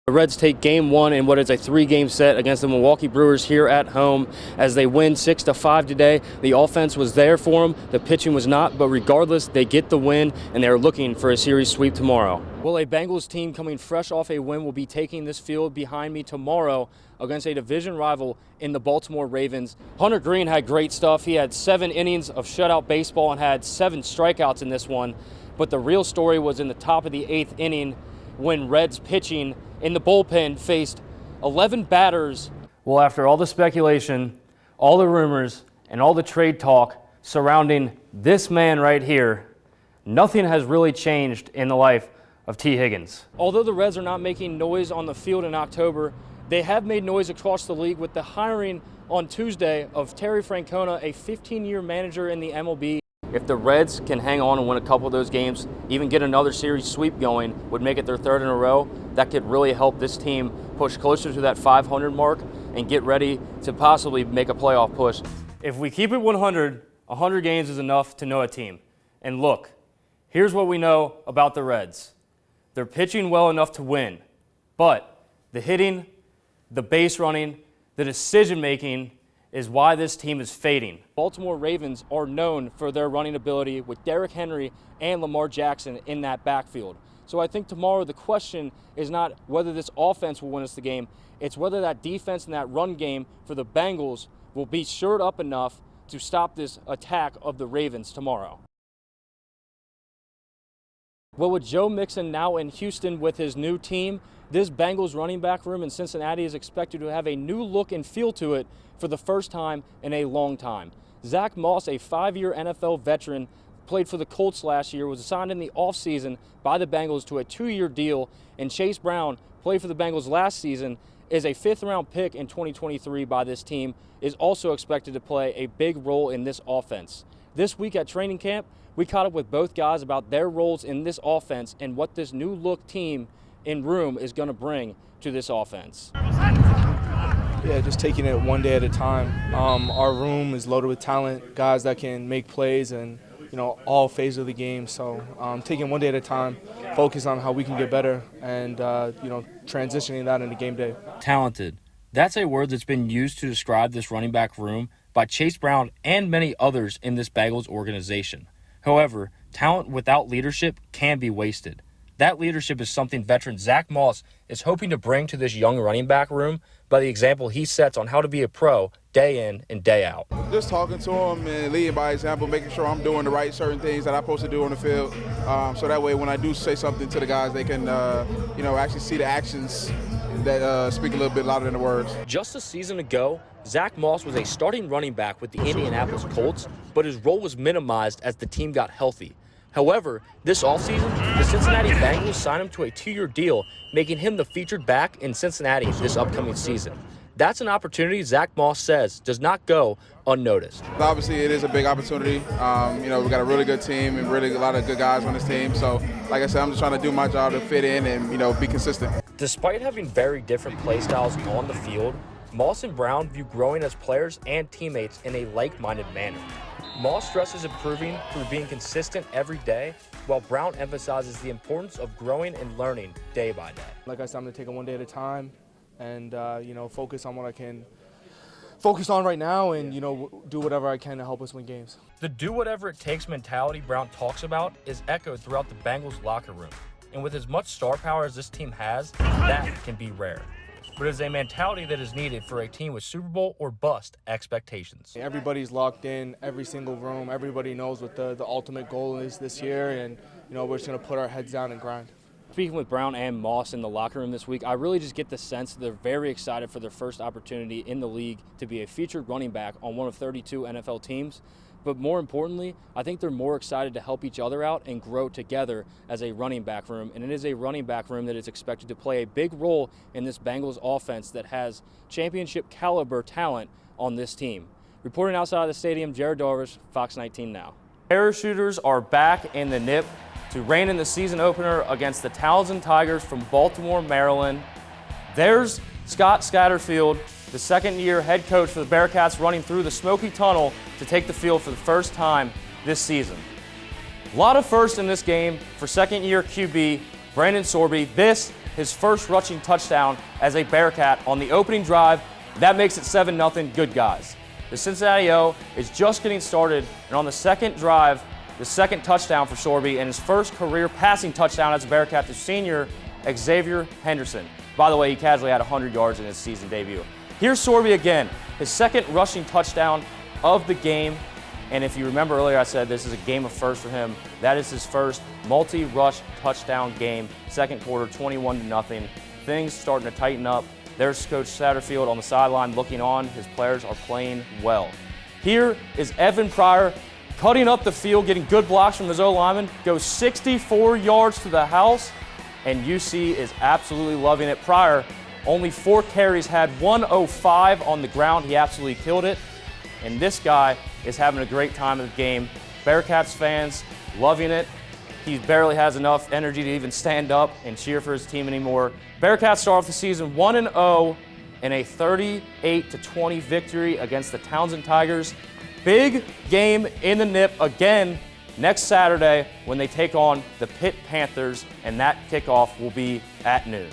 The Reds take game one in what is a 3-game set against the Milwaukee Brewers here at home as they win 6-5 today. The offense was there for them, the pitching was not, but regardless, they get the win and they're looking for a series sweep tomorrow. Well, a Bengals team coming fresh off a win will be taking this field behind me tomorrow against a division rival in the Baltimore Ravens. Hunter Green had great stuff. He had 7 innings of shutout baseball and had 7 strikeouts in this one. But the real story was in the top of the 8th inning when Reds pitching in the bullpen faced 11 batters. Well, after all the speculation, all the rumors, and all the trade talk surrounding this man right here, nothing has really changed in the life of T. Higgins. Although the Reds are not making noise on the field in October, they have made noise across the league with the hiring on Tuesday of Terry Francona, a 15-year manager in the MLB. If the Reds can hang on and win a couple of those games, even get another series sweep going, would make it their 3rd in a row, that could really help this team push closer to that 500 mark and get ready to possibly make a playoff push. If we keep it 100, 100 games is enough to know a team. And look, here's what we know about the Reds. They're pitching well enough to win, but the hitting, the base running, the decision-making is why this team is fading. Baltimore Ravens are known for their running ability with Derrick Henry and Lamar Jackson in that backfield. So I think tomorrow the question is not whether this offense will win us the game, it's whether that defense and that run game for the Bengals will be shored up enough to stop this attack of the Ravens tomorrow. Well, with Joe Mixon now in Houston with his new team, this Bengals running back room in Cincinnati is expected to have a new look and feel to it for the first time in a long time. Zach Moss, a 5-year NFL veteran, played for the Colts last year, was signed in the offseason by the Bengals to a 2-year deal, and Chase Brown, played for the Bengals last season, is a 5th-round pick in 2023 by this team, is also expected to play a big role in this offense. This week at training camp, we caught up with both guys about their roles in this offense and what this new look team in room is going to bring to this offense. Yeah, just taking it one day at a time. Our room is loaded with talent, guys that can make plays and, all phases of the game. So taking one day at a time, focus on how we can get better and, transitioning that into game day. Talented. That's a word that's been used to describe this running back room by Chase Brown and many others in this Bengals organization. However, talent without leadership can be wasted. That leadership is something veteran Zach Moss is hoping to bring to this young running back room by the example he sets on how to be a pro day in and day out. Just talking to him and leading by example, making sure I'm doing the right certain things that I'm supposed to do on the field. So that way when I do say something to the guys, they can, actually see the actions that speak a little bit louder than the words. Just a season ago, Zach Moss was a starting running back with the Indianapolis Colts, but his role was minimized as the team got healthy. However, this offseason, the Cincinnati Bengals signed him to a 2-year deal, making him the featured back in Cincinnati this upcoming season. That's an opportunity Zach Moss says does not go unnoticed. Obviously, it is a big opportunity. We got a really good team and really a lot of good guys on this team. So, like I said, I'm just trying to do my job to fit in and, be consistent. Despite having very different play styles on the field, Moss and Brown view growing as players and teammates in a like-minded manner. Moss stresses improving through being consistent every day, while Brown emphasizes the importance of growing and learning day by day. Like I said, I'm going to take it one day at a time and, focus on what I can focus on right now and, do whatever I can to help us win games. The do-whatever-it-takes mentality Brown talks about is echoed throughout the Bengals locker room. And with as much star power as this team has, that can be rare. But it is a mentality that is needed for a team with Super Bowl or bust expectations. Everybody's locked in, every single room. Everybody knows what the ultimate goal is this year, and we're just going to put our heads down and grind. Speaking with Brown and Moss in the locker room this week, I really just get the sense that they're very excited for their first opportunity in the league to be a featured running back on one of 32 NFL teams. But more importantly, I think they're more excited to help each other out and grow together as a running back room. And it is a running back room that is expected to play a big role in this Bengals offense that has championship caliber talent on this team. Reporting outside of the stadium, Jared Darwish, Fox 19 Now. Parachuters are back in the NIP to reign in the season opener against the Townsend Tigers from Baltimore, Maryland. There's Scott Scatterfield, the 2nd-year head coach for the Bearcats, running through the Smoky Tunnel to take the field for the first time this season. A lot of firsts in this game for 2nd-year QB Brandon Sorby. This, his first rushing touchdown as a Bearcat on the opening drive. That makes it 7-0. Good guys. The Cincinnati O is just getting started, and on the second drive, the second touchdown for Sorby and his first career passing touchdown as a Bearcat to senior Xavier Henderson. By the way, he casually had 100 yards in his season debut. Here's Sorby again, his second rushing touchdown of the game. And if you remember earlier, I said this is a game of first for him. That is his first multi-rush touchdown game. Second quarter, 21-0. Things starting to tighten up. There's Coach Satterfield on the sideline looking on. His players are playing well. Here is Evan Pryor cutting up the field, getting good blocks from his O-lineman, goes 64 yards to the house, and UC is absolutely loving it. Pryor, only 4 carries, had 105 on the ground. He absolutely killed it. And this guy is having a great time of the game. Bearcats fans loving it. He barely has enough energy to even stand up and cheer for his team anymore. Bearcats start off the season 1-0 in a 38-20 victory against the Townsend Tigers. Big game in the NIP again next Saturday when they take on the Pitt Panthers, and that kickoff will be at noon.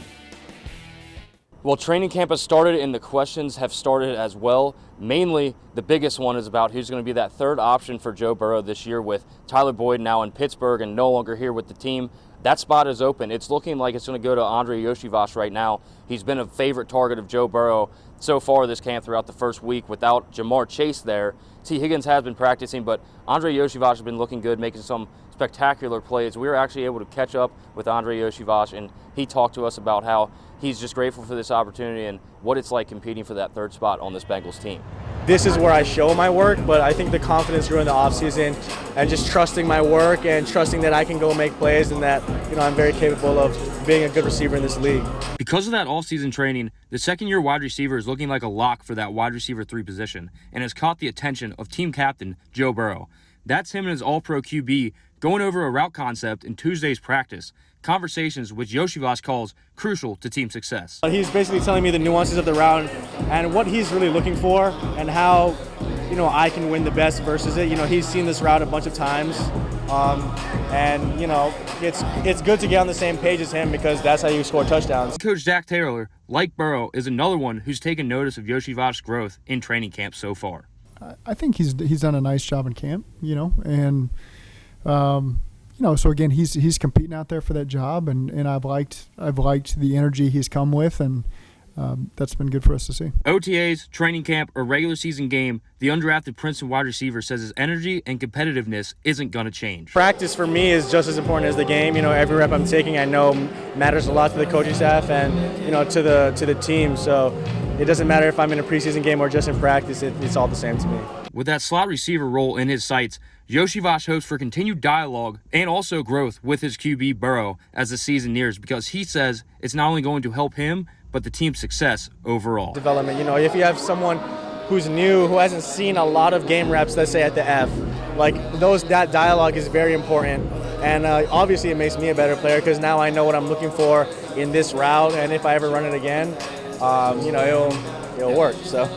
Well, training camp has started and the questions have started as well. Mainly, the biggest one is about who's going to be that third option for Joe Burrow this year with Tyler Boyd now in Pittsburgh and no longer here with the team. That spot is open. It's looking like it's going to go to Andre Yoshivas right now. He's been a favorite target of Joe Burrow so far this camp throughout the first week without Jamar Chase there. T. Higgins has been practicing, but Andre Yoshivas has been looking good, making some spectacular plays. We were actually able to catch up with Andre Yoshivas, and he talked to us about how he's just grateful for this opportunity and what it's like competing for that third spot on this Bengals team. This is where I show my work, but I think the confidence during the offseason and just trusting my work and trusting that I can go make plays and that I'm very capable of being a good receiver in this league. Because of that offseason training, the second-year wide receiver is looking like a lock for that wide receiver 3 position and has caught the attention of team captain Joe Burrow. That's him and his all-pro QB going over a route concept in Tuesday's practice. Conversations which Yoshivas calls crucial to team success. He's basically telling me the nuances of the route and what he's really looking for and how I can win the best versus it. He's seen this route a bunch of times, and it's good to get on the same page as him because that's how you score touchdowns. Coach Zach Taylor, like Burrow, is another one who's taken notice of Yoshivas' growth in training camp so far. I think he's done a nice job in camp, and so again, he's competing out there for that job, and I've liked the energy he's come with, and that's been good for us to see. OTAs, training camp, or regular season game, the undrafted Princeton wide receiver says his energy and competitiveness isn't going to change. Practice for me is just as important as the game. Every rep I'm taking I know matters a lot to the coaching staff and to the team. So it doesn't matter if I'm in a preseason game or just in practice. It's all the same to me. With that slot receiver role in his sights, Yoshivas hopes for continued dialogue and also growth with his QB Burrow as the season nears because he says it's not only going to help him, but the team's success overall. Development, if you have someone who's new, who hasn't seen a lot of game reps, let's say at the F, that dialogue is very important. And obviously it makes me a better player because now I know what I'm looking for in this route, and if I ever run it again, it'll work. So.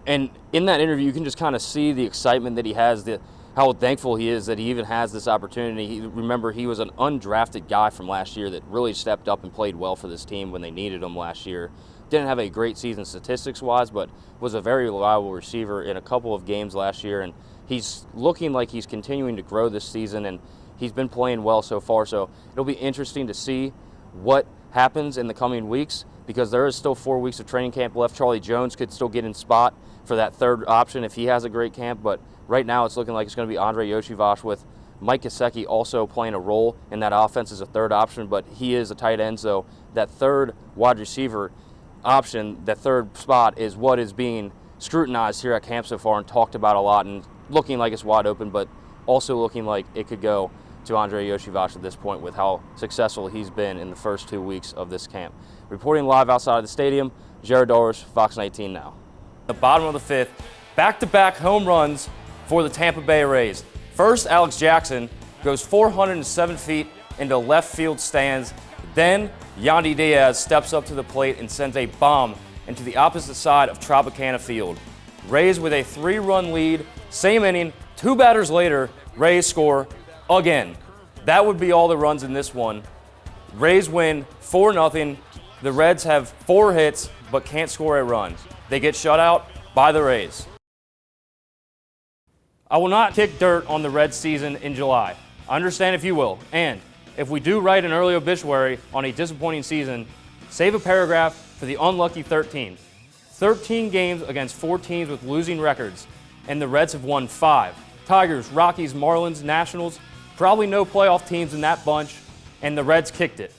And in that interview, you can just kind of see the excitement that he has, how thankful he is that he even has this opportunity. Remember, he was an undrafted guy from last year that really stepped up and played well for this team when they needed him last year. Didn't have a great season statistics-wise, but was a very reliable receiver in a couple of games last year, and he's looking like he's continuing to grow this season, and he's been playing well so far. So it'll be interesting to see what happens in the coming weeks because there is still 4 weeks of training camp left. Charlie Jones could still get in spot for that third option if he has a great camp, but right now it's looking like it's going to be Andre Yoshivas with Mike Gesicki also playing a role in that offense as a third option, but he is a tight end, so that third wide receiver option, that third spot is what is being scrutinized here at camp so far and talked about a lot and looking like it's wide open, but also looking like it could go to Andre Yoshivas at this point with how successful he's been in the first 2 weeks of this camp. Reporting live outside of the stadium, Jared Darwish, Fox 19 Now. The bottom of the fifth, back-to-back home runs for the Tampa Bay Rays. First, Alex Jackson goes 407 feet into left field stands. Then, Yandy Diaz steps up to the plate and sends a bomb into the opposite side of Tropicana Field. Rays with a 3-run lead. Same inning, 2 batters later, Rays score again. That would be all the runs in this one. Rays win 4-0. The Reds have 4 hits but can't score a run. They get shut out by the Rays. I will not kick dirt on the Reds season in July. I understand if you will. And if we do write an early obituary on a disappointing season, save a paragraph for the unlucky 13. 13 games against 4 teams with losing records, and the Reds have won 5. Tigers, Rockies, Marlins, Nationals, probably no playoff teams in that bunch, and the Reds kicked it.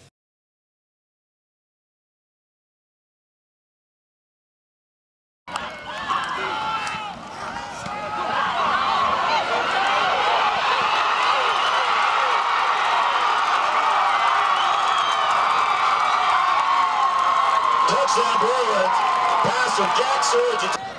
Touchdown, Bruins. Pass from Jack Surge.